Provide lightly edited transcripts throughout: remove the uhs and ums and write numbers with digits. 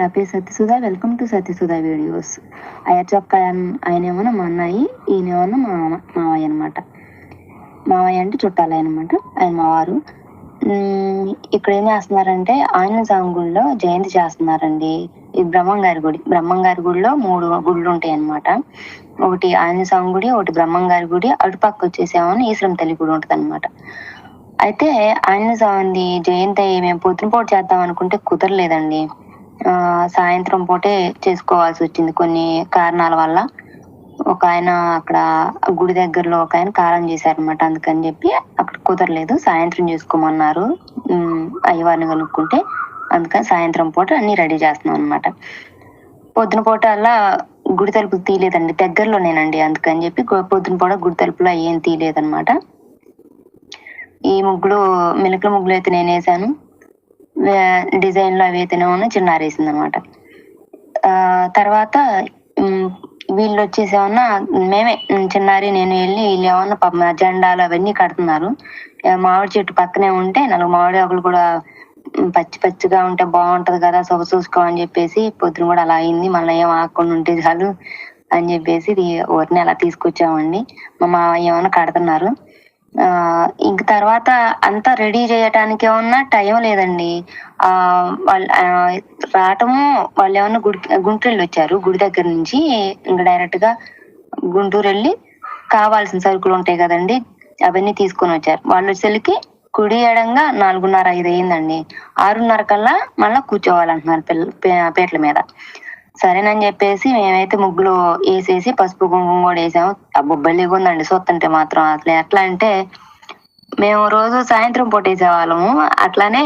నా పేరు Satyasudha. Welcome to Satyasudha videos. అయ్యచొక్క ఆయనేమో మా అన్నయ్య, ఈయనేమో మా మావయ్య అనమాట. మావయ్య అంటే చుట్టాలే అనమాట, ఆయన మా వారు. ఇక్కడ ఏం చేస్తున్నారంటే ఆంజనేయ స్వామి గుడిలో జయంతి చేస్తున్నారండి. ఇది బ్రహ్మంగారి గుడి. బ్రహ్మంగారి గుడిలో 3 గుళ్ళు ఉంటాయి అనమాట. ఒకటి ఆంజనేయ స్వామి గుడి, ఒకటి బ్రహ్మంగారి గుడి, అటుపక్క వచ్చేసేమో ఈశ్వరం తల్లి గుడి ఉంటుంది అనమాట. అయితే ఆంజనేయ స్వామి జయంతి మేము పొద్దునపూట చేద్దాం అనుకుంటే కుదరలేదండి. సాయంత్రం పూటే చేసుకోవాల్సి వచ్చింది కొన్ని కారణాల వల్ల. ఒక ఆయన అక్కడ గుడి దగ్గరలో ఒక ఆయన కారం చేశారనమాట. అందుకని చెప్పి అక్కడ కుదరలేదు, సాయంత్రం చేసుకోమన్నారు అయ్యవారిని కనుక్కుంటే. అందుకని సాయంత్రం పూట అన్ని రెడీ చేస్తున్నాం అనమాట. పొద్దున పూట అలా గుడి తలుపులు తీయలేదండి, దగ్గరలోనేనండి. అందుకని చెప్పి పొద్దున పూట గుడి తలుపులో ఏం తీయలేదనమాట. ఈ ముగ్గులు మిలకల ముగ్గులు అయితే నేను వేసాను, డిజైన్లు అవి అయితేనే చిన్నారేసింది అనమాట. తర్వాత వీళ్ళు వచ్చేసేమన్నా మేమే చిన్నారి నేను వెళ్ళి వీళ్ళు ఏమన్నా పాప జెండాలు అవన్నీ కడుతున్నారు. మామిడి చెట్టు పక్కనే ఉంటే 4 మామిడి ఆకులు కూడా పచ్చి పచ్చిగా ఉంటే బాగుంటది కదా, సొగ చూసుకోమని చెప్పేసి పొద్దున కూడా అలా అయింది. మళ్ళీ ఏం ఆకుండా ఉంటే చాలు అని చెప్పేసి ఊరిని అలా తీసుకొచ్చామండి. మా మావయ్య ఏమన్నా కడుతున్నారు. ఇంక తర్వాత అంతా రెడీ చేయటానికి ఏమన్నా టైం లేదండి. వాళ్ళు రావటము వాళ్ళు ఏమన్నా గుంటూరు వెళ్ళి వచ్చారు. గుడి దగ్గర నుంచి ఇంకా డైరెక్ట్ గా గుంటూరు వెళ్ళి కావాల్సిన సరుకులు ఉంటాయి కదండి, అవన్నీ తీసుకొని వచ్చారు. వాళ్ళు వచ్చేసరికి కుడి ఎడంగా 4:30, 5 అయిందండి. 6:30 కల్లా మళ్ళా కూర్చోవాలంటున్నారు పీటల మీద. సరేనని చెప్పేసి మేమైతే ముగ్గులు వేసేసి పసుపు కుంకుమ కూడా వేసాము. బొబ్బలిగా ఉందండి చూస్తుంటే మాత్రం. అసలు ఎట్లా అంటే మేము రోజు సాయంత్రం పూట వేసేవాళ్ళము, అట్లానే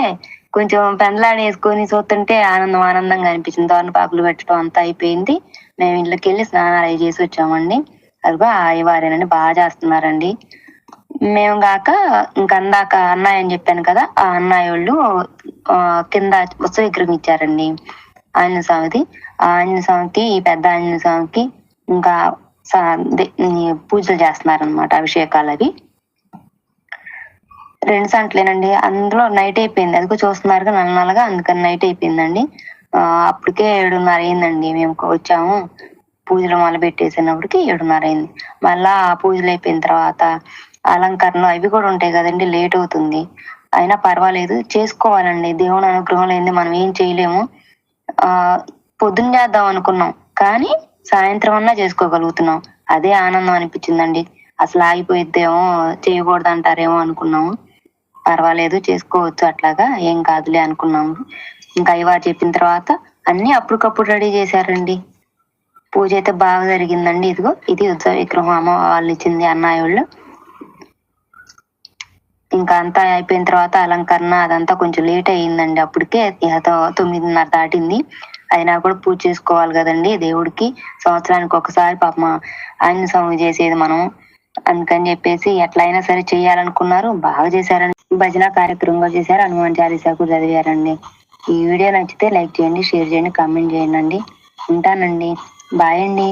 కొంచెం పెందలాడి వేసుకొని చూస్తుంటే ఆనందంగా అనిపించింది. తోరణపాకులు పెట్టడం అంతా అయిపోయింది. మేము ఇళ్ళకి వెళ్ళి స్నానాలు అవి చేసి వచ్చామండి. అదిగో అయ్యవారేనండి, బాగా చేస్తున్నారండి. మేము కాక ఇంకందాక అన్నయ్య అని చెప్పాను కదా, ఆ అన్నయ్య వాళ్ళు కింద ఉత్సవ విగ్రహం ఇచ్చారండి ఆంజనేయ స్వామిది. ఆ ఆంజనేయ స్వామికి, ఈ పెద్ద ఆంజనేయ స్వామికి ఇంకా పూజలు చేస్తున్నారనమాట, అభిషేకాలు అవి 2 సంట్లేనండి. అందులో నైట్ అయిపోయింది, అదిగో చూస్తున్నారుగా నల్లగా, అందుకని నైట్ అయిపోయిందండి. అప్పటికే 7:30 అయిందండి. మేము వచ్చాము పూజలు మొదలు పెట్టేసినప్పటికి 7:30 అయింది. మళ్ళా ఆ పూజలు అయిపోయిన తర్వాత అలంకరణ అవి కూడా ఉంటాయి కదండి, లేట్ అవుతుంది. అయినా పర్వాలేదు, చేసుకోవాలండి. దేవుని అనుగ్రహం లేనిది మనం ఏం చేయలేము. పొద్దున్న చేద్దాం అనుకున్నాం కానీ సాయంత్రం అన్నా చేసుకోగలుగుతున్నాం. అదే ఆనందం అనిపించిందండి. అసలు ఆగిపోయిద్దేమో, చేయకూడదు అంటారేమో అనుకున్నాము. పర్వాలేదు, చేసుకోవచ్చు, అట్లాగా ఏం కాదులే అనుకున్నాము. ఇంకా అయ్యవారు చెప్పిన తర్వాత అన్ని అప్పటికప్పుడు రెడీ చేశారండి. పూజ అయితే బాగా జరిగిందండి. ఇదిగో ఇది ఉత్సవ విగ్రహం అమ్మ వాళ్ళు ఇచ్చింది, అన్నయ్య వాళ్ళు. ఇంకా అంతా అయిపోయిన తర్వాత అలంకరణ అదంతా కొంచెం లేట్ అయ్యిందండి. అప్పటికే 9:30 దాటింది. అయినా కూడా పూజ చేసుకోవాలి కదండి దేవుడికి. సంవత్సరానికి ఒకసారి పాపం ఆంజనేయ స్వామి చేసేది మనం. అందుకని చెప్పేసి ఎట్లయినా సరే చేయాలనుకున్నారు, బాగా చేశారండి. భజన కార్యక్రమంగా చేశారు, హనుమాన్ చాలీసా కూడా చదివారండి. ఈ వీడియో నచ్చితే లైక్ చేయండి, షేర్ చేయండి, కామెంట్ చేయండి. ఉంటానండి, బాయ్ అండి.